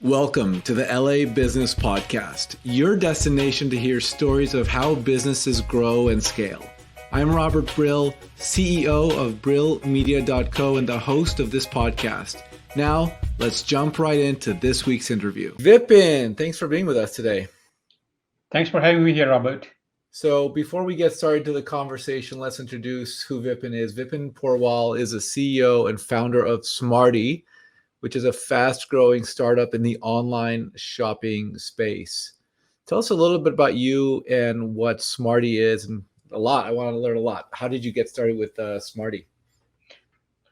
Welcome to the LA Business Podcast, your destination to hear stories of how businesses grow and scale. I'm Robert Brill, CEO of BrillMedia.co and the host of this podcast. Now, let's jump right into this week's interview. Vipin, thanks for being with us today. Thanks for having me here, Robert. So before we get started to the conversation, let's introduce who Vipin is. Vipin Porwal is a CEO and founder of Smarty, which is a fast-growing startup in the online shopping space. Tell us a little bit about you and what Smarty is, and a lot. I want to learn a lot. How did you get started with Smarty?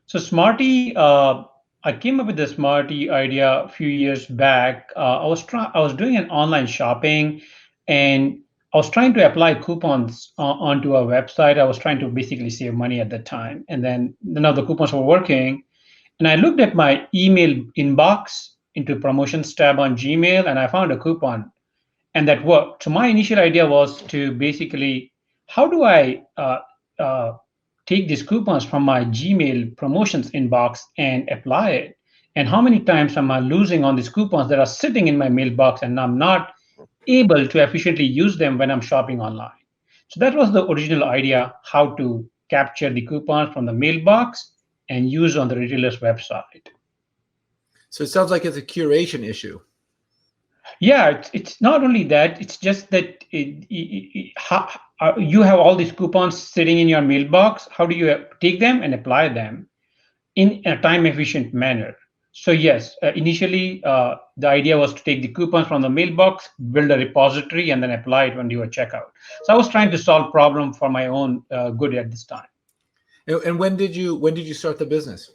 So Smarty, I came up with the Smarty idea a few years back. I was doing an online shopping, and I was trying to apply coupons onto a website. I was trying to basically save money at the time, and then none of the coupons were working. And I looked at my email inbox into promotions tab on Gmail, and I found a coupon, and that worked. So my initial idea was to basically, how do I take these coupons from my Gmail promotions inbox and apply it? And how many times am I losing on these coupons that are sitting in my mailbox and I'm not able to efficiently use them when I'm shopping online? So that was the original idea, how to capture the coupons from the mailbox and use on the retailer's website. So it sounds like it's a curation issue. Yeah, it's not only that, it's just that you have all these coupons sitting in your mailbox. How do you take them and apply them in a time-efficient manner? So yes, initially the idea was to take the coupons from the mailbox, build a repository, and then apply it when you were checkout. So I was trying to solve problem for my own good at this time. And when did you start the business?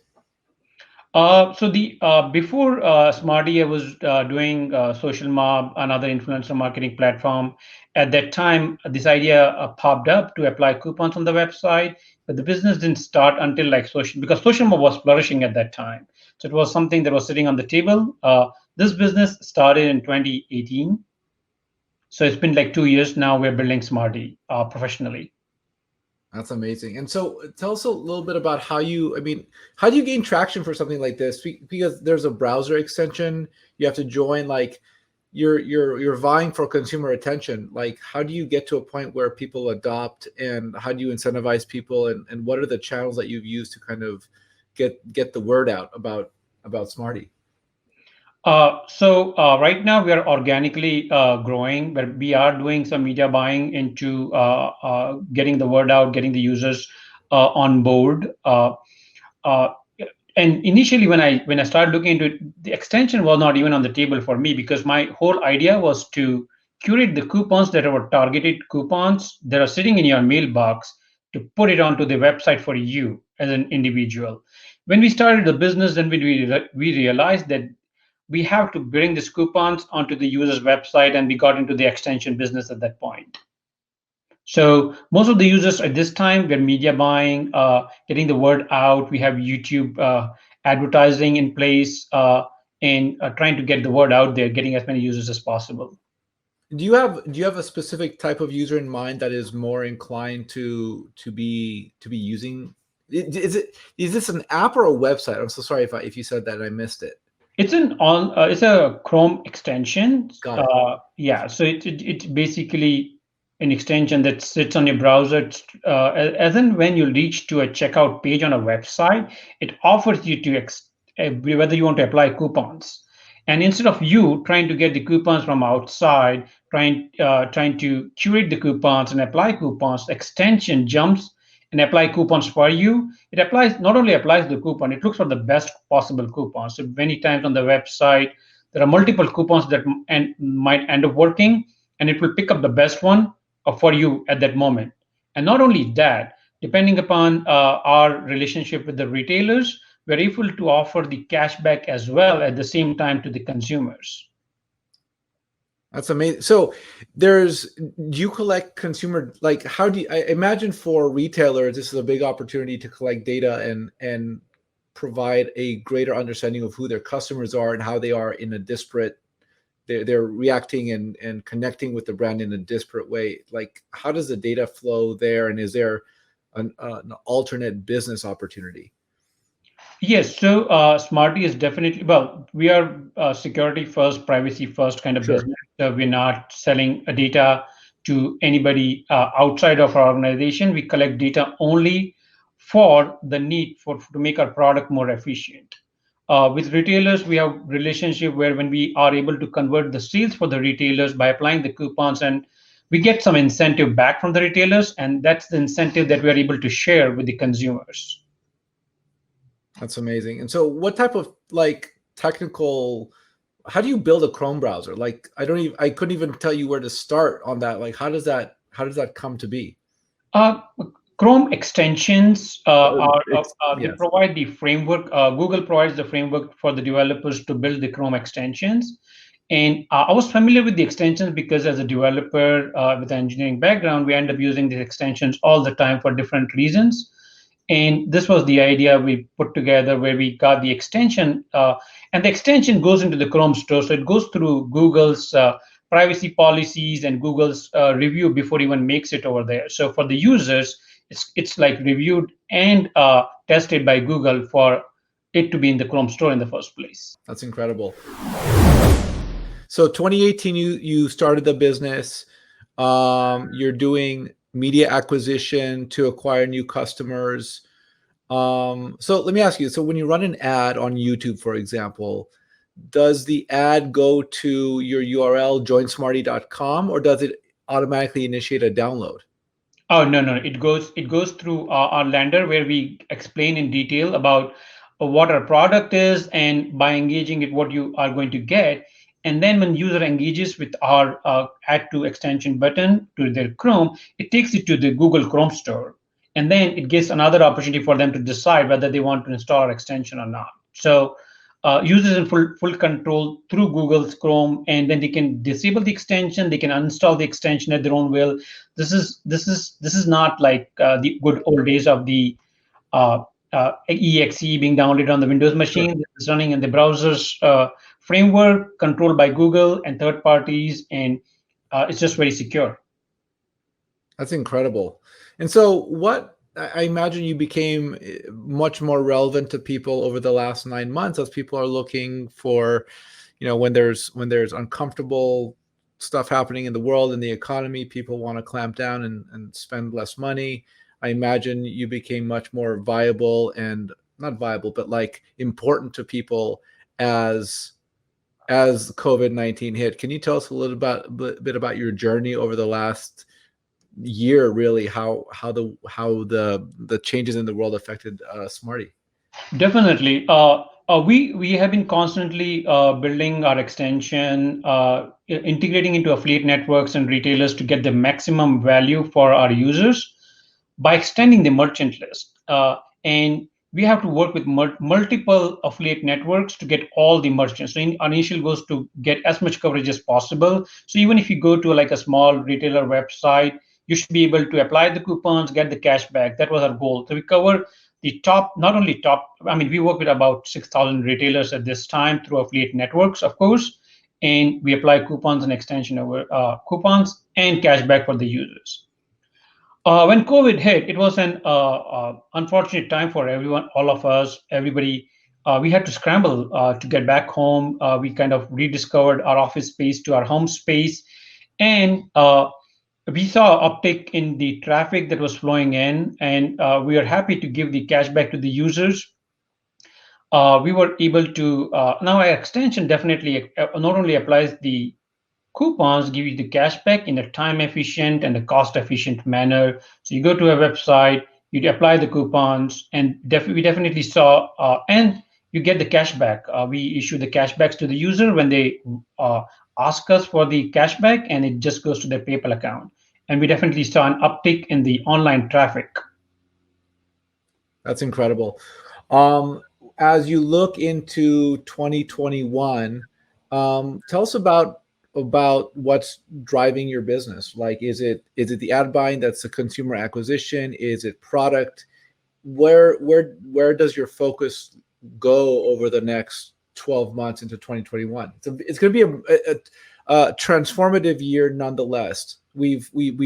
So the before Smarty, I was doing Social Mob, another influencer marketing platform. At that time, this idea popped up to apply coupons on the website, but the business didn't start until because Social Mob was flourishing at that time. So it was something that was sitting on the table. This business started in 2018. So it's been like 2 years now. We're building Smarty professionally. That's amazing. And so tell us a little bit about how do you gain traction for something like this? Because there's a browser extension, you have to join, like you're vying for consumer attention. Like, how do you get to a point where people adopt, and how do you incentivize people, and what are the channels that you've used to kind of get the word out about Smarty? So right now we are organically growing, but we are doing some media buying into getting the word out, getting the users on board. And initially, when I started looking into it, the extension was not even on the table for me, because my whole idea was to curate the coupons that were targeted coupons that are sitting in your mailbox to put it onto the website for you as an individual. When we started the business, then we realized that we have to bring these coupons onto the user's website, and we got into the extension business at that point. So most of the users at this time, we're media buying, getting the word out. We have YouTube advertising in place, and trying to get the word out there, getting as many users as possible. Do you have a specific type of user in mind that is more inclined to be using? Is this an app or a website? I'm so sorry if you said that and I missed it. It's it's a Chrome extension. Got it. Yeah, so it's basically an extension that sits on your browser. As in when you reach to a checkout page on a website, it offers you to whether you want to apply coupons. And instead of you trying to get the coupons from outside, trying to curate the coupons and apply coupons, the extension jumps and apply coupons for you. It not only applies the coupon, it looks for the best possible coupons. So many times on the website, there are multiple coupons that might end up working, and it will pick up the best one for you at that moment. And not only that, depending upon our relationship with the retailers, we're able to offer the cashback as well at the same time to the consumers. That's amazing. So do you collect consumer, like, how do you, I imagine for retailers, this is a big opportunity to collect data and provide a greater understanding of who their customers are and how they are in a disparate, they're reacting and connecting with the brand in a disparate way. Like, how does the data flow there? And is there an alternate business opportunity? Yes, so Smarty is definitely, well, we are security first, privacy first kind of Sure. business. So we're not selling data to anybody outside of our organization. We collect data only for the need for to make our product more efficient. With retailers, we have relationship where when we are able to convert the sales for the retailers by applying the coupons, and we get some incentive back from the retailers, and that's the incentive that we are able to share with the consumers. That's amazing. And so what type of like technical how do you build a Chrome browser? Like I couldn't even tell you where to start on that. Like how does that come to be? Uh, Chrome extensions they Yes. provide the framework. Google provides the framework for the developers to build the Chrome extensions. And I was familiar with the extensions because as a developer with an engineering background, we end up using these extensions all the time for different reasons. And this was the idea we put together where we got the extension, and the extension goes into the Chrome store. So it goes through Google's privacy policies and Google's review before it even makes it over there. So for the users, it's like reviewed and tested by Google for it to be in the Chrome store in the first place. That's incredible. So 2018 you started the business. You're doing media acquisition to acquire new customers. So let me ask you, so when you run an ad on YouTube, for example, does the ad go to your URL joinsmarty.com or does it automatically initiate a download? Oh, no, no. It goes through our lender where we explain in detail about what our product is, and by engaging it, what you are going to get. And then when user engages with our add to extension button to their Chrome, it takes it to the Google Chrome store. And then it gives another opportunity for them to decide whether they want to install our extension or not. So users in full control through Google's Chrome, and then they can disable the extension, they can uninstall the extension at their own will. This is not like the good old days of the exe being downloaded on the Windows Sure. machine. It's running in the browser's framework controlled by Google and third parties, and it's just very secure. That's incredible. And so what I imagine you became much more relevant to people over the last 9 months as people are looking for, when there's uncomfortable stuff happening in the world and the economy, people want to clamp down and spend less money. I imagine you became much more viable and not viable, but like important to people as COVID-19 hit. Can you tell us a little bit about your journey over the last year, really, how the changes in the world affected Smarty? Definitely. We have been constantly building our extension, integrating into affiliate networks and retailers to get the maximum value for our users by extending the merchant list. And we have to work with multiple affiliate networks to get all the merchants. So our initial goal is to get as much coverage as possible. So even if you go to like a small retailer website, you should be able to apply the coupons, get the cash back. That was our goal. So we cover the top, not only top, I mean, we work with about 6,000 retailers at this time through affiliate networks, of course, and we apply coupons and extension over coupons and cash back for the users. When COVID hit, it was an unfortunate time for everyone, all of us, everybody. We had to scramble to get back home. We kind of rediscovered our office space to our home space, and we saw uptick in the traffic that was flowing in, and we are happy to give the cash back to the users. We were able to now our extension definitely not only applies the coupons, give you the cash back in a time efficient and a cost efficient manner. So you go to a website, you apply the coupons, and we definitely saw and you get the cash back. We issue the cashbacks to the user when they uh, ask us for the cashback, and it just goes to their PayPal account. And we definitely saw an uptick in the online traffic. That's incredible. Um, as you look into 2021, tell us about what's driving your business. Like, is it the ad buying that's the consumer acquisition? Is it product? Where does your focus go over the next 12 months into 2021. It's going to be a transformative year nonetheless. We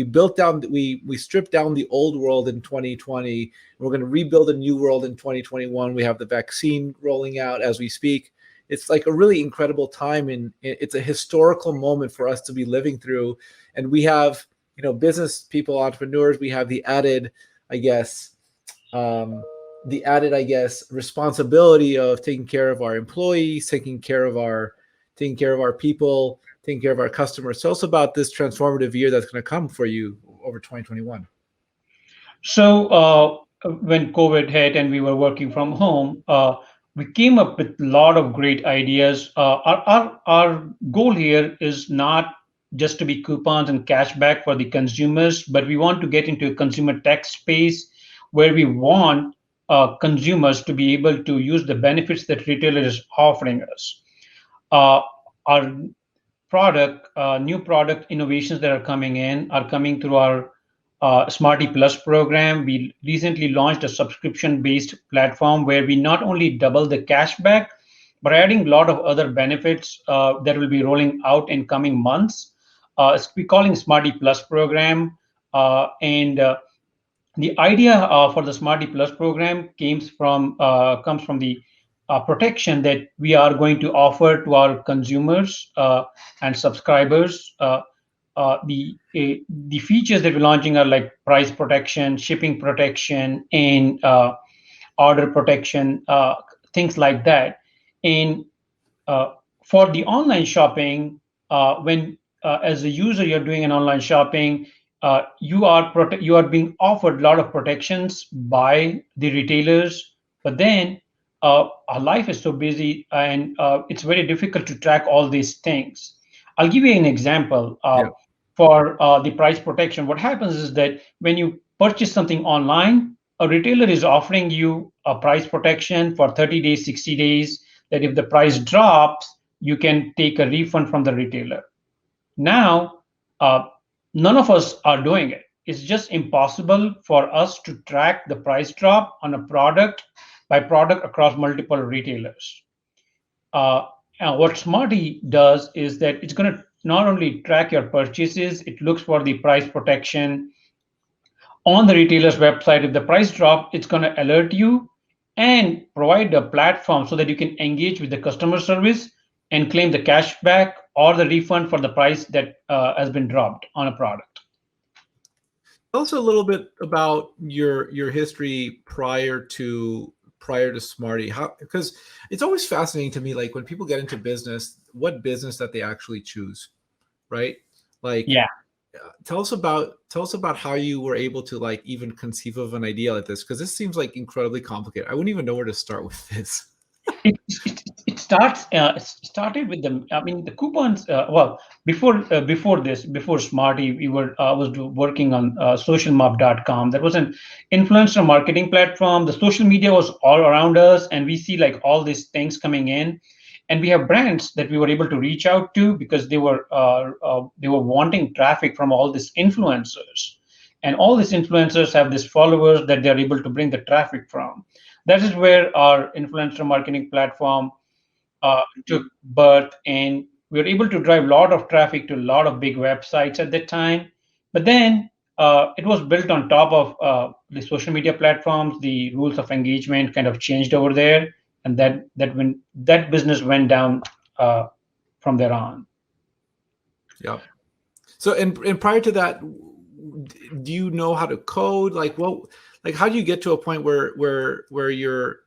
built down, we stripped down the old world in 2020. We're going to rebuild a new world in 2021. We have the vaccine rolling out as we speak. It's like a really incredible time, and it's a historical moment for us to be living through. And we have, business people, entrepreneurs. We have the added, I guess, responsibility of taking care of our employees, taking care of our people, taking care of our customers. Tell us about this transformative year that's going to come for you over 2021. So when COVID hit and we were working from home, we came up with a lot of great ideas. Our goal here is not just to be coupons and cashback for the consumers, but we want to get into a consumer tech space where we want consumers to be able to use the benefits that retailer is offering us. Our new product innovations that are coming in are coming through our Smarty Plus program. We recently launched a subscription-based platform where we not only double the cashback, but adding a lot of other benefits that will be rolling out in coming months. We're calling Smarty Plus program, and the idea for the Smarty Plus program comes from the protection that we are going to offer to our consumers and subscribers. The features that we're launching are like price protection, shipping protection, and order protection, things like that. And for the online shopping, when as a user you're doing an online shopping, you are being offered a lot of protections by the retailers, but then our life is so busy and it's very difficult to track all these things. I'll give you an example. Yeah. For the price protection, what happens is that when you purchase something online, a retailer is offering you a price protection for 30 days, 60 days, that if the price drops, you can take a refund from the retailer. Now, none of us are doing it. It's just impossible for us to track the price drop on a product by product across multiple retailers. And what Smarty does is that it's going to not only track your purchases, it looks for the price protection on the retailer's website. If the price drop, it's going to alert you and provide a platform so that you can engage with the customer service and claim the cashback or the refund for the price that has been dropped on a product. Also, a little bit about your history prior to Smarty, how, because it's always fascinating to me, like when people get into business, what business that they actually choose, right? Like, Yeah. Tell us about how you were able to like even conceive of an idea like this, because this seems like incredibly complicated. I wouldn't even know where to start with this. It started with the coupons. Well, before Smarty, I was working on socialmob.com. That was an influencer marketing platform. The social media was all around us, and we see like all these things coming in, and we have brands that we were able to reach out to because they were wanting traffic from all these influencers, and all these influencers have these followers that they're able to bring the traffic from. That is where our influencer marketing platform took birth, and we were able to drive a lot of traffic to a lot of big websites at that time. But then it was built on top of the social media platforms. The rules of engagement kind of changed over there, and that business went down from there on. Yeah. So, and prior to that, do you know how to code? Like, how do you get to a point where you're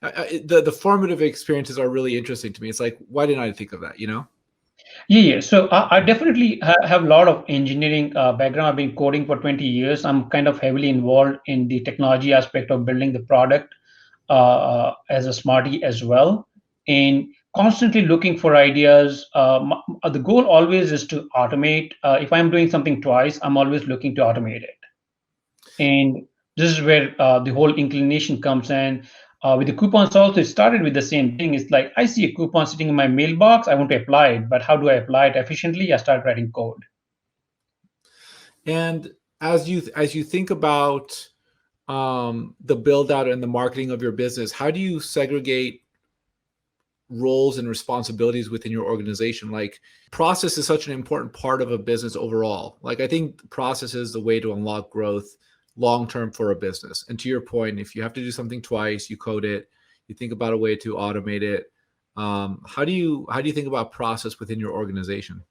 the formative experiences are really interesting to me. It's like, why didn't I think of that? Yeah. So I definitely have a lot of engineering background. I've been coding for 20 years. I'm kind of heavily involved in the technology aspect of building the product as a Smarty as well, and constantly looking for ideas. The goal always is to automate. If I'm doing something twice, I'm always looking to automate it. And this is where the whole inclination comes in. With the coupons also, it started with the same thing. It's like, I see a coupon sitting in my mailbox, I want to apply it, but how do I apply it efficiently? I start writing code. And as you think about the build out and the marketing of your business, how do you segregate roles and responsibilities within your organization. Like process is such an important part of a business overall. Like I think process is the way to unlock growth long term for a business. And to your point, if you have to do something twice, you code it, you think about a way to automate it. How do you think about process within your organization?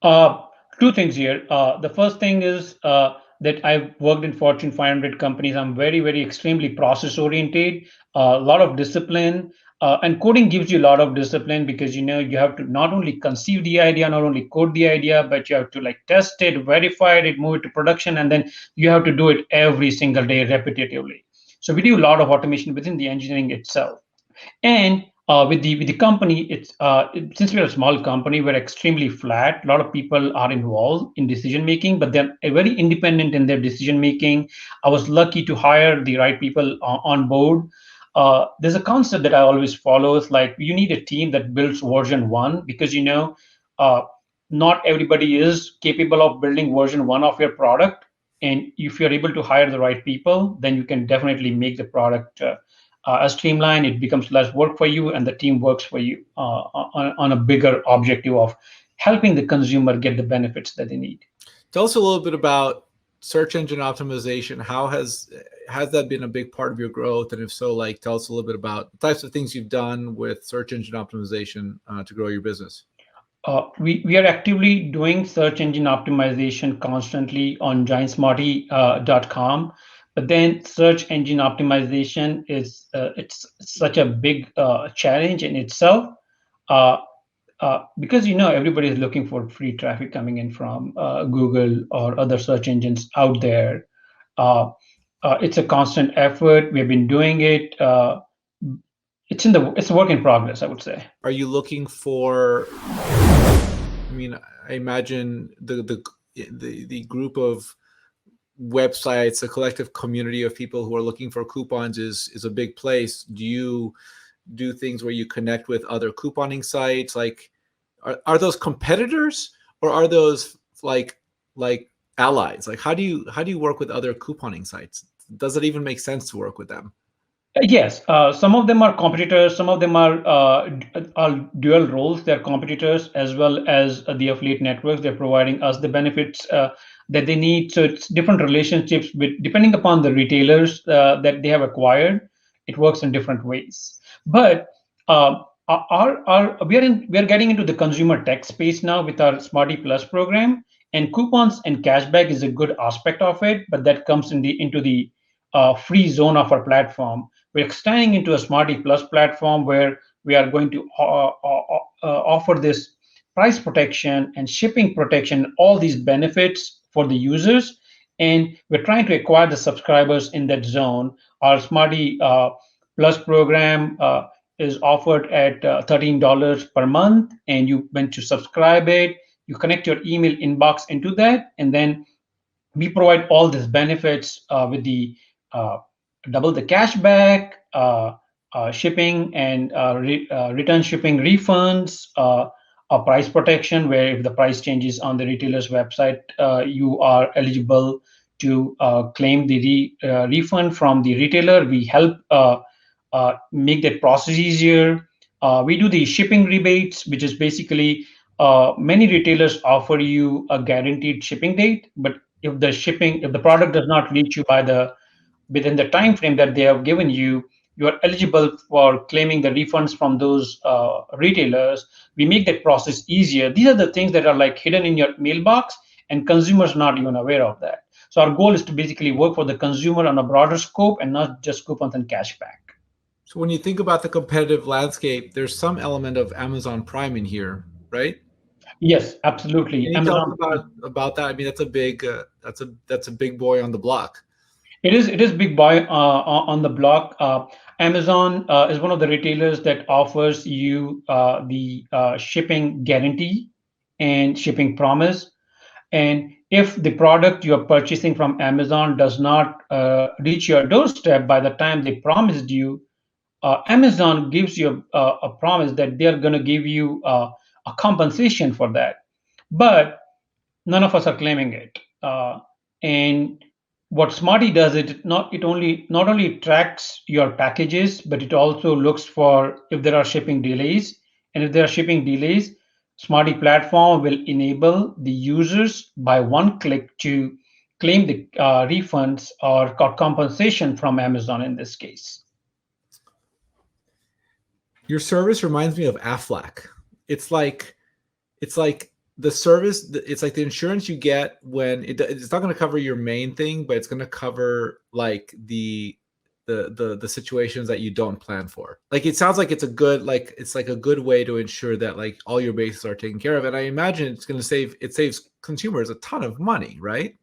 Uh, Two things here. The first thing is that I've worked in Fortune 500 companies. I'm very, very extremely process oriented, a lot of discipline. And coding gives you a lot of discipline because you have to not only conceive the idea, not only code the idea, but you have to like test it, verify it, move it to production, and then you have to do it every single day repetitively. So we do a lot of automation within the engineering itself. And with the company, since we're a small company, we're extremely flat. A lot of people are involved in decision making, but they're very independent in their decision making. I was lucky to hire the right people on board. There's a concept that I always follow is like you need a team that builds version one because uh, not everybody is capable of building version one of your product. And if you're able to hire the right people, then you can definitely make the product a streamline. It becomes less work for you, and the team works for you on a bigger objective of helping the consumer get the benefits that they need. Tell us a little bit about search engine optimization. How has that been a big part of your growth? And if so, like tell us a little bit about the types of things you've done with search engine optimization to grow your business. We are actively doing search engine optimization constantly on giantsmarty.com. But then search engine optimization is it's such a big challenge in itself. Uh, because everybody is looking for free traffic coming in from Google or other search engines out there. Uh, it's a constant effort. We've been doing it. It's a work in progress, I would say. Are you looking for, I mean, I imagine the group of websites, a collective community of people who are looking for coupons is a big place. Do you do things where you connect with other couponing sites? Like, are those competitors or are those like allies? Like, how do you work with other couponing sites? Does it even make sense to work with them? Yes, some of them are competitors. Some of them are dual roles. They're competitors as well as the affiliate networks. They're providing us the benefits that they need. So it's different relationships with depending upon the retailers that they have acquired. It works in different ways. But we are getting into the consumer tech space now with our Smarty Plus program, and coupons and cashback is a good aspect of it. But that comes into the free zone of our platform. We're extending into a Smarty Plus platform where we are going to offer this price protection and shipping protection, all these benefits for the users. And we're trying to acquire the subscribers in that zone. Our Smarty Plus program is offered at $13 per month. And when you subscribe it, you connect your email inbox into that. And then we provide all these benefits with the uh, double the cashback, shipping and return shipping refunds, a price protection where if the price changes on the retailer's website, you are eligible to claim the refund from the retailer. We help make that process easier. We do the shipping rebates, which is basically many retailers offer you a guaranteed shipping date, but if the product does not reach you within the time frame that they have given you, you are eligible for claiming the refunds from those retailers. We make that process easier. These are the things that are like hidden in your mailbox, and consumers not even aware of that. So our goal is to basically work for the consumer on a broader scope and not just coupons and cashback. So when you think about the competitive landscape, there's some element of Amazon Prime in here, right? Yes, absolutely. Can you tell us Amazon. about that? I mean, that's a big boy on the block. It is big boy on the block. Amazon is one of the retailers that offers you the shipping guarantee and shipping promise. And if the product you are purchasing from Amazon does not reach your doorstep by the time they promised you, Amazon gives you a promise that they're going to give you a compensation for that. But none of us are claiming it. And what Smarty does, it not only tracks your packages, but it also looks for if there are shipping delays. And if there are shipping delays, Smarty platform will enable the users by one click to claim the refunds or compensation from Amazon in this case. Your service reminds me of Aflac. It's like it's like the service. It's like the insurance you get when it's not going to cover your main thing, but it's going to cover like the situations that you don't plan for. Like it sounds like it's like a good way to ensure that like all your bases are taken care of. And I imagine it's going to saves consumers a ton of money, right?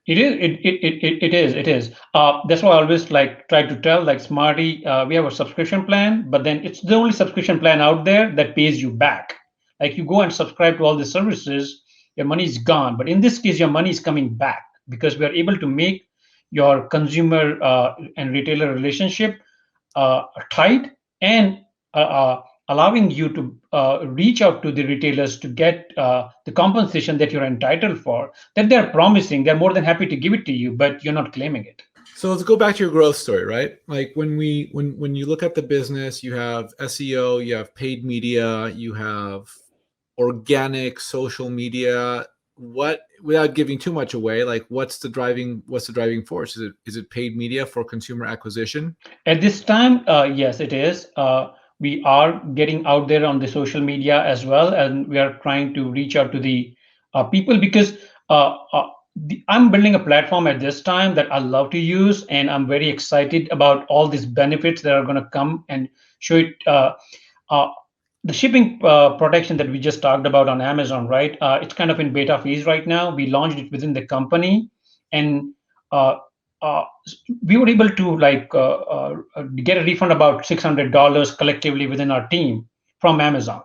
It is. It is. That's why I always like try to tell like Smarty, we have a subscription plan, but then it's the only subscription plan out there that pays you back. Like you go and subscribe to all the services, your money is gone. But in this case, your money is coming back because we are able to make your consumer and retailer relationship tight and allowing you to reach out to the retailers to get the compensation that you're entitled for, that they're promising. They're more than happy to give it to you, but you're not claiming it. So let's go back to your growth story, right? Like when you look at the business, you have SEO, you have paid media, you have organic social media. What, without giving too much away, like what's the driving force? Is it paid media for consumer acquisition? At this time, yes, it is. We are getting out there on the social media as well, and we are trying to reach out to the people because I'm building a platform at this time that I love to use, and I'm very excited about all these benefits that are going to come and show it. Uh, the shipping protection that we just talked about on Amazon, right? It's kind of in beta phase right now. We launched it within the company, and uh, uh, we were able to get a refund about $600 collectively within our team from Amazon,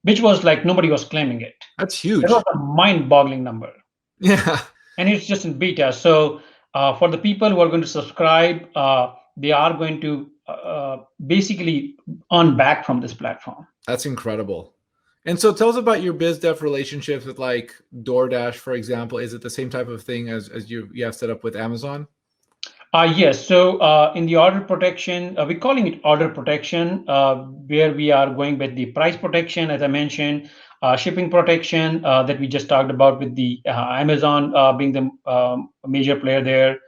which was like nobody was claiming it. That's That was huge. a mind-boggling number, Yeah. and it's just in beta. So for the people who are going to subscribe, they are going to basically earn back from this platform. That's incredible. And so tell us about your biz dev relationships with like DoorDash, for example. Is it the same type of thing as you have set up with Amazon? Yes. So in the order protection, we're calling it order protection, where we are going with the price protection, as I mentioned, shipping protection that we just talked about with the Amazon being the major player there.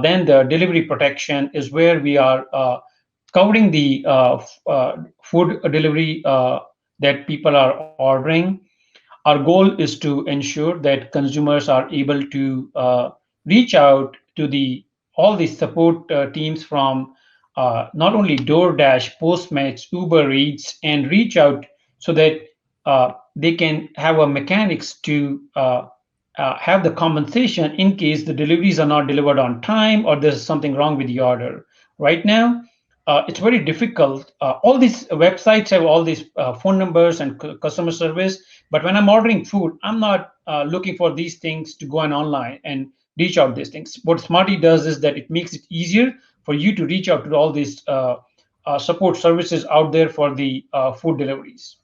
Then the delivery protection is where we are covering the food delivery that people are ordering. Our goal is to ensure that consumers are able to reach out to the all the support teams from not only DoorDash, Postmates, Uber Eats, and reach out so that they can have a mechanics to have the compensation in case the deliveries are not delivered on time or there's something wrong with the order. Right now, it's very difficult. All these websites have all these phone numbers and customer service, but when I'm ordering food, I'm not looking for these things to go on online and reach out these things. What Smarty does is that it makes it easier for you to reach out to all these support services out there for the food deliveries.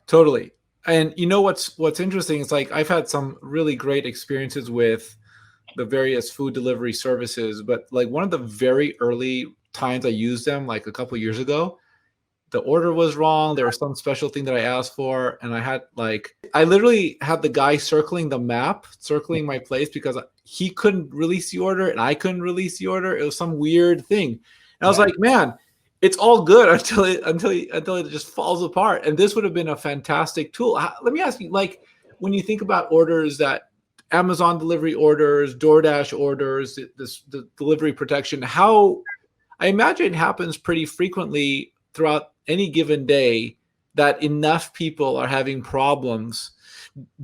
Totally. And you know what's interesting is like I've had some really great experiences with the various food delivery services, but like one of the very early times I used them, like a couple years ago, the order was wrong. There was some special thing that I asked for, and I literally had the guy circling the map, circling my place because he couldn't release the order and I couldn't release the order. It was some weird thing. And I was Yeah. like, man, it's all good until it just falls apart. And this would have been a fantastic tool. Let me ask you, like, when you think about orders that Amazon delivery orders, DoorDash orders, the delivery protection, how I imagine it happens pretty frequently throughout any given day that enough people are having problems.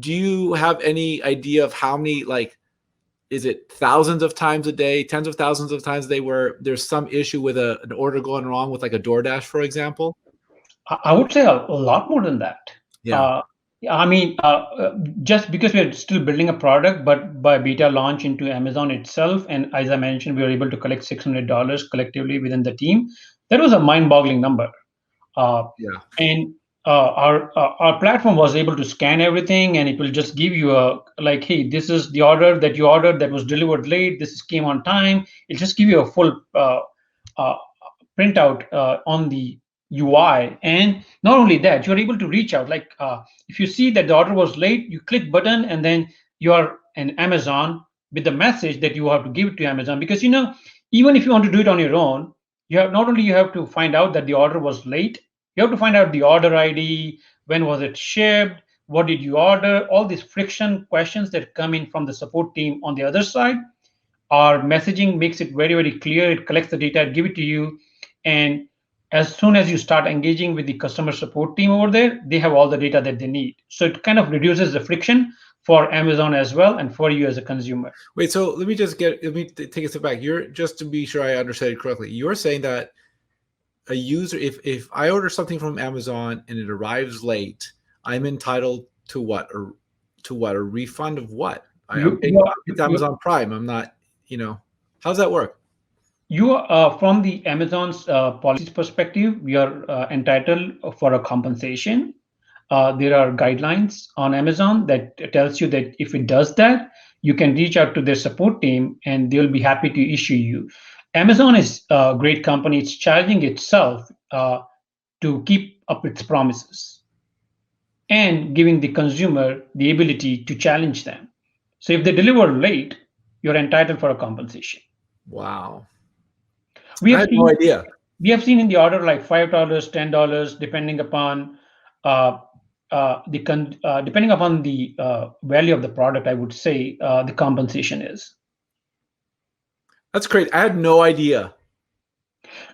Do you have any idea of how many, like, is it thousands of times a day, tens of thousands of times a day where there's some issue with an order going wrong with like a DoorDash, for example? I would say a lot more than that. Yeah. Uh, I mean, just because we're still building a product, but by beta launch into Amazon itself, and as I mentioned, we were able to collect $600 collectively within the team. That was a mind-boggling number. Uh, Yeah. and our platform was able to scan everything, and it will just give you a like, hey, this is the order that you ordered that was delivered late. This came on time. It'll just give you a full uh, printout on the UI. And not only that, you're able to reach out. Like if you see that the order was late, you click button, and then you're in Amazon with the message that you have to give it to Amazon. Because even if you want to do it on your own, you have not only you have to find out that the order was late, you have to find out the order ID, when was it shipped, what did you order, all these friction questions that come in from the support team on the other side. Our messaging makes it very, very clear. It collects the data, give it to you, and as soon as you start engaging with the customer support team over there, they have all the data that they need. So it kind of reduces the friction for Amazon as well, and for you as a consumer. Wait, so let me take a step back. You're just to be sure I understand it correctly. You're saying that a user, if I order something from Amazon and it arrives late, I'm entitled to what? Or to what? A refund of what? I'm You, paying, you, it's you, Amazon Prime. I'm not, how's that work? you from the Amazon's policies perspective, we are entitled for a compensation. There are guidelines on Amazon that tells you that if it does that, you can reach out to their support team and they'll be happy to issue you. Amazon is a great company. It's charging itself to keep up its promises and giving the consumer the ability to challenge them. So if they deliver late, you're entitled for a compensation. Wow. We I have had no seen idea. we have seen in the order like $5, $10, depending upon uh, depending upon the value of the product. I would say the compensation is. That's great. I had no idea.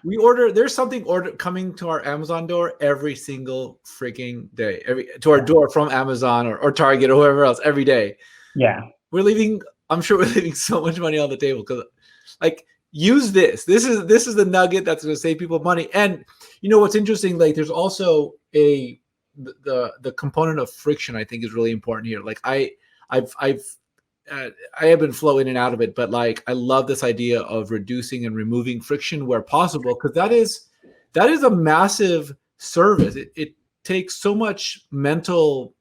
There's something coming to our Amazon door every single freaking day. To our door from Amazon or Target or whoever else every day. Yeah. I'm sure we're leaving so much money on the table because like use this. This is the nugget that's going to save people money. And what's interesting, like there's also the component of friction I think is really important here. Like I've I have been flow in and out of it, but like I love this idea of reducing and removing friction where possible, because that is a massive service. It takes so much mental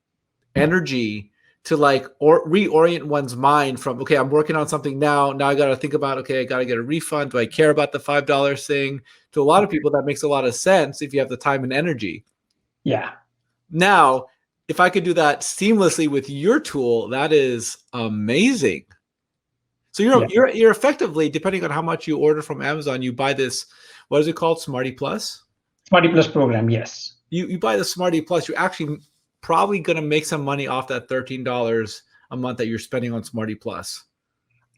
energy to like reorient one's mind from, okay, I'm working on something now I got to think about, okay, I got to get a refund, do I care about the $5 thing? To a lot of people that makes a lot of sense if you have the time and energy. Yeah. Now if I could do that seamlessly with your tool, that is amazing. So you're effectively, depending on how much you order from Amazon, you buy this, what is it called, Smarty Plus? Smarty Plus program, yes. You buy the Smarty Plus, you're actually probably going to make some money off that $13 a month that you're spending on Smarty Plus.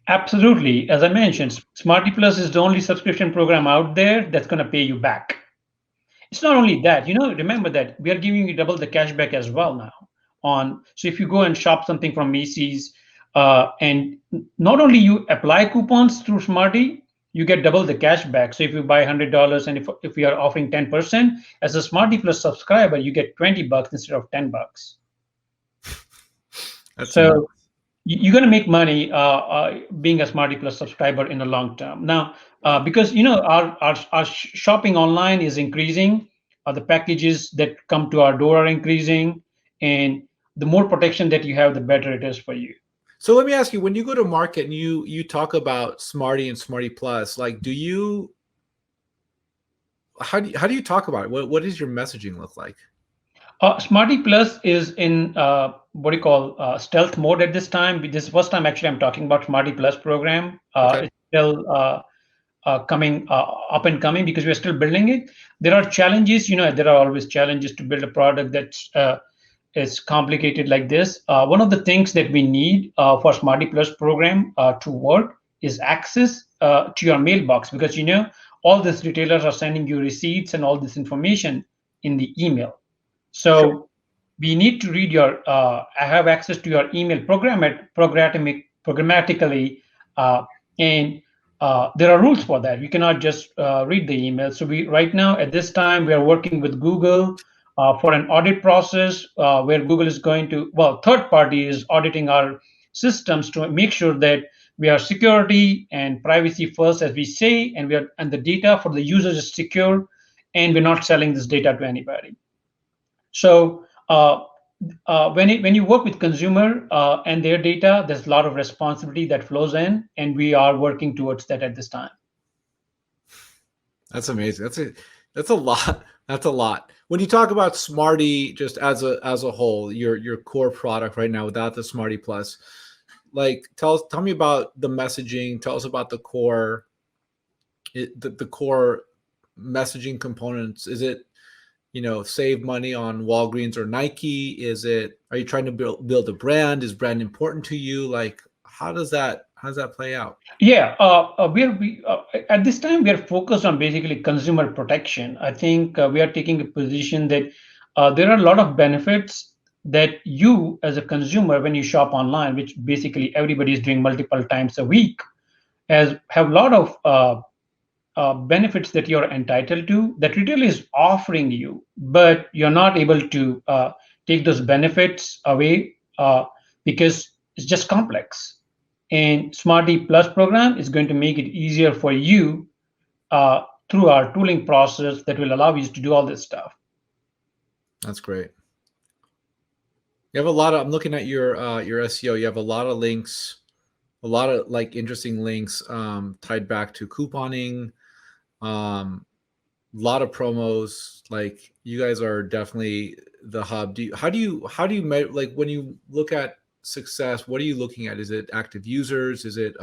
Absolutely. As I mentioned, Smarty Plus is the only subscription program out there that's going to pay you back. It's not only that, remember that we are giving you double the cashback as well now. So if you go and shop something from Macy's, and not only you apply coupons through Smarty, you get double the cashback. So if you buy $100, and if we are offering 10%, as a Smarty Plus subscriber, you get $20 instead of $10. So nice. You're going to make money being a Smarty Plus subscriber in the long term. Now, because our shopping online is increasing, the packages that come to our door are increasing, and the more protection that you have, the better it is for you. So let me ask you, when you go to market and you talk about Smarty and Smarty Plus, like how do you talk about it? What does your messaging look like? Smarty Plus is in what do you call stealth mode at this time. This is the first time actually I'm talking about Smarty Plus program. Okay. It's still coming up and coming because we're still building it. There are challenges. There are always challenges to build a product that's is complicated like this. One of the things that we need for Smarty Plus program to work is access to your mailbox, because all these retailers are sending you receipts and all this information in the email. So sure. We need to read I have access to your email programmatically, and there are rules for that. You cannot just read the email. So right now at this time we are working with Google for an audit process where Google is going to, third party is auditing our systems to make sure that we are security and privacy first, as we say, and the data for the users is secure, and we're not selling this data to anybody. So when you work with consumer and their data, there's a lot of responsibility that flows in, and we are working towards that at this time. That's amazing. That's a lot. That's a lot. When you talk about Smarty just as a whole, your core product right now without the Smarty Plus, like tell me about the messaging. Tell us about the core the core messaging components. Is it save money on Walgreens or Nike? Is it are you trying to build a brand? Is brand important to you? Like how does that play out? Yeah, at this time we are focused on basically consumer protection. I think we are taking a position that there are a lot of benefits that you as a consumer when you shop online, which basically everybody is doing multiple times a week, as have a lot of benefits that you're entitled to that retail is offering you, but you're not able to take those benefits away because it's just complex. And Smarty Plus program is going to make it easier for you through our tooling process that will allow you to do all this stuff. That's great. You have a lot of. I'm looking at your SEO. You have a lot of links, a lot of like interesting links tied back to couponing. A lot of promos. Like you guys are definitely the hub. Like when you look at success? What are you looking at? Is it active users? Is it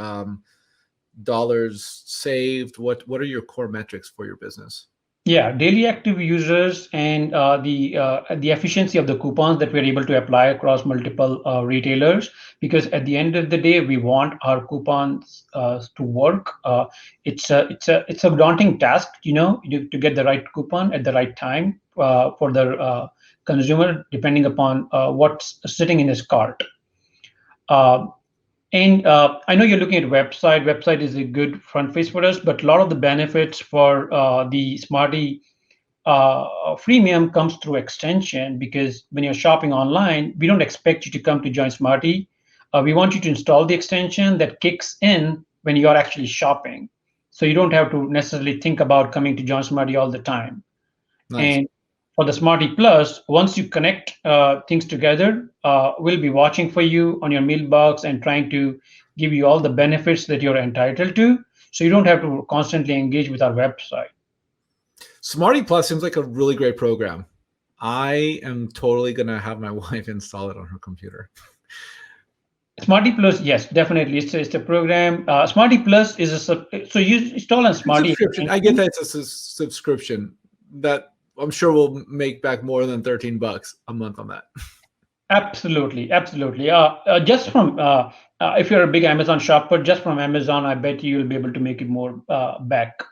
dollars saved? What are your core metrics for your business? Yeah, daily active users and the efficiency of the coupons that we're able to apply across multiple retailers. Because at the end of the day, we want our coupons to work. It's a daunting task, to get the right coupon at the right time for the consumer, depending upon what's sitting in his cart. Uh, and I know you're looking at website. Website is a good front face for us, but a lot of the benefits for the Smarty freemium comes through extension, because when you're shopping online, we don't expect you to come to join Smarty. We want you to install the extension that kicks in when you're actually shopping. So you don't have to necessarily think about coming to join Smarty all the time. Nice. And for the Smarty Plus, once you connect things together, we'll be watching for you on your mailbox and trying to give you all the benefits that you're entitled to. So you don't have to constantly engage with our website. Smarty Plus seems like a really great program. I am totally gonna have my wife install it on her computer. Smarty Plus, yes, definitely. It's a program. Smarty Plus is so you install a Smarty Subscription. I get extension. that it's a subscription that I'm sure will make back more than $13 a month on that. Absolutely, absolutely. Just from if you're a big Amazon shopper, just from Amazon, I bet you'll be able to make it more back.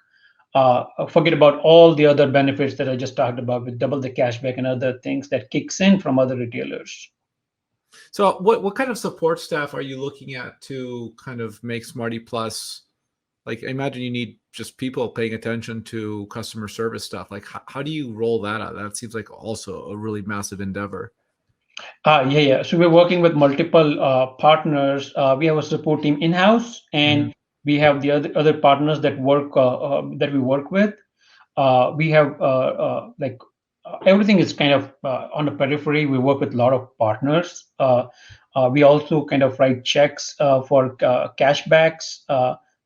Forget about all the other benefits that I just talked about with double the cashback and other things that kicks in from other retailers. So what kind of support staff are you looking at to kind of make Smarty Plus? Like I imagine you need just people paying attention to customer service stuff. Like how do you roll that out? That seems like also a really massive endeavor. Yeah, yeah. So we're working with multiple partners. We have a support team in-house, Mhm. and we have the other partners that we work with. We have like everything is kind of on the periphery. We work with a lot of partners. We also kind of write checks for cashbacks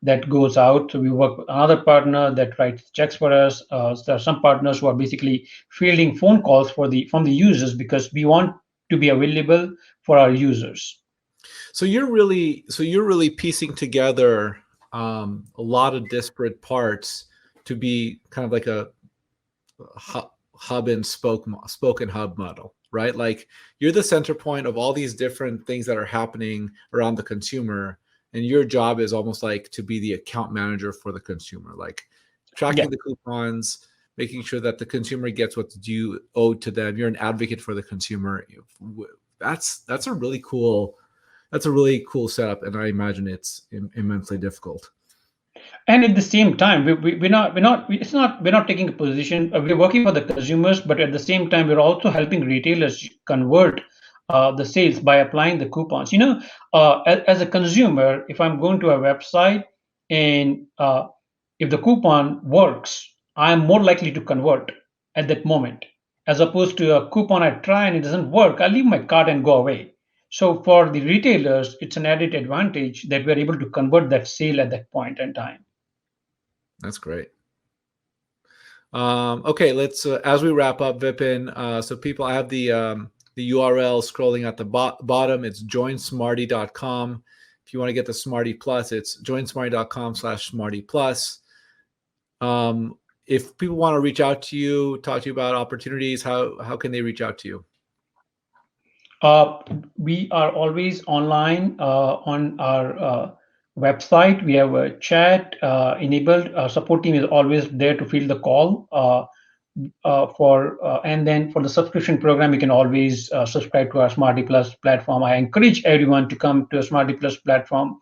that goes out. So we work with another partner that writes checks for us. So there are some partners who are basically fielding phone calls from the users, because we want to be available for our users. So you're really piecing together a lot of disparate parts to be kind of like a hub and spoken hub model, right? Like you're the center point of all these different things that are happening around the consumer, and your job is almost like to be the account manager for the consumer, like Yeah. tracking the coupons, making sure that the consumer gets what's due owed to them. You're an advocate for the consumer. That's a really cool setup, and I imagine it's immensely difficult. And at the same time, we're not taking a position. We're working for the consumers, but at the same time, we're also helping retailers convert the sales by applying the coupons. As a consumer, if I'm going to a website and if the coupon works, I'm more likely to convert at that moment. as opposed to a coupon I try and it doesn't work, I leave my cart and go away. So for the retailers, it's an added advantage that we're able to convert that sale at that point in time. That's great. Okay, let's as we wrap up, Vipin. So people, I have the URL scrolling at the bottom. It's joinsmarty.com. If you want to get the Smarty Plus, it's joinsmarty.com/Smarty Plus. If people want to reach out to you, talk to you about opportunities, how can they reach out to you? We are always online on our website. We have a chat enabled. Our support team is always there to field the call. And then for the subscription program, you can always subscribe to our Smarty Plus platform. I encourage everyone to come to a Smarty Plus platform.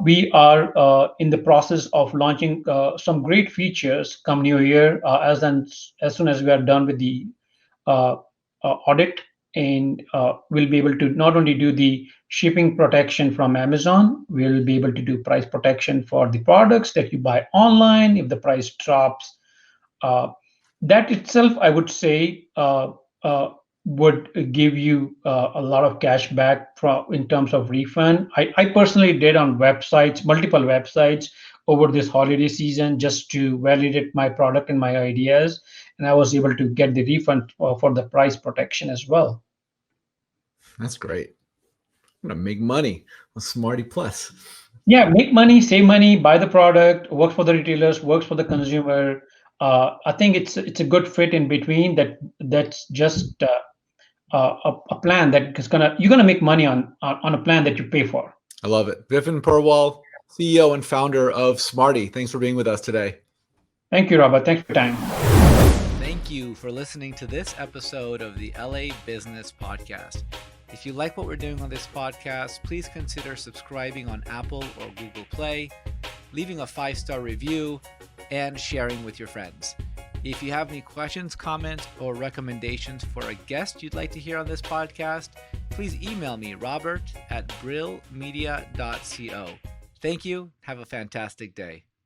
We are in the process of launching some great features come new year as soon as we are done with the audit, and we'll be able to not only do the shipping protection from Amazon, we'll be able to do price protection for the products that you buy online if the price drops. That itself, I would say, would give you a lot of cash back in terms of refund. I personally did on multiple websites over this holiday season just to validate my product and my ideas. And I was able to get the refund for the price protection as well. That's great. I'm going to make money with Smarty Plus. Yeah, make money, save money, buy the product, works for the retailers, works for the consumer. I think it's a good fit in between. That's just a plan that is you're gonna make money on a plan that you pay for. I love it. Vipin Porwal, CEO and founder of Smarty. Thanks for being with us today. Thank you, Robert. Thanks for your time. Thank you for listening to this episode of the LA Business Podcast. If you like what we're doing on this podcast, please consider subscribing on Apple or Google Play, leaving a 5-star review, and sharing with your friends. If you have any questions, comments, or recommendations for a guest you'd like to hear on this podcast, please email me, robert@brillmedia.co. Thank you. Have a fantastic day.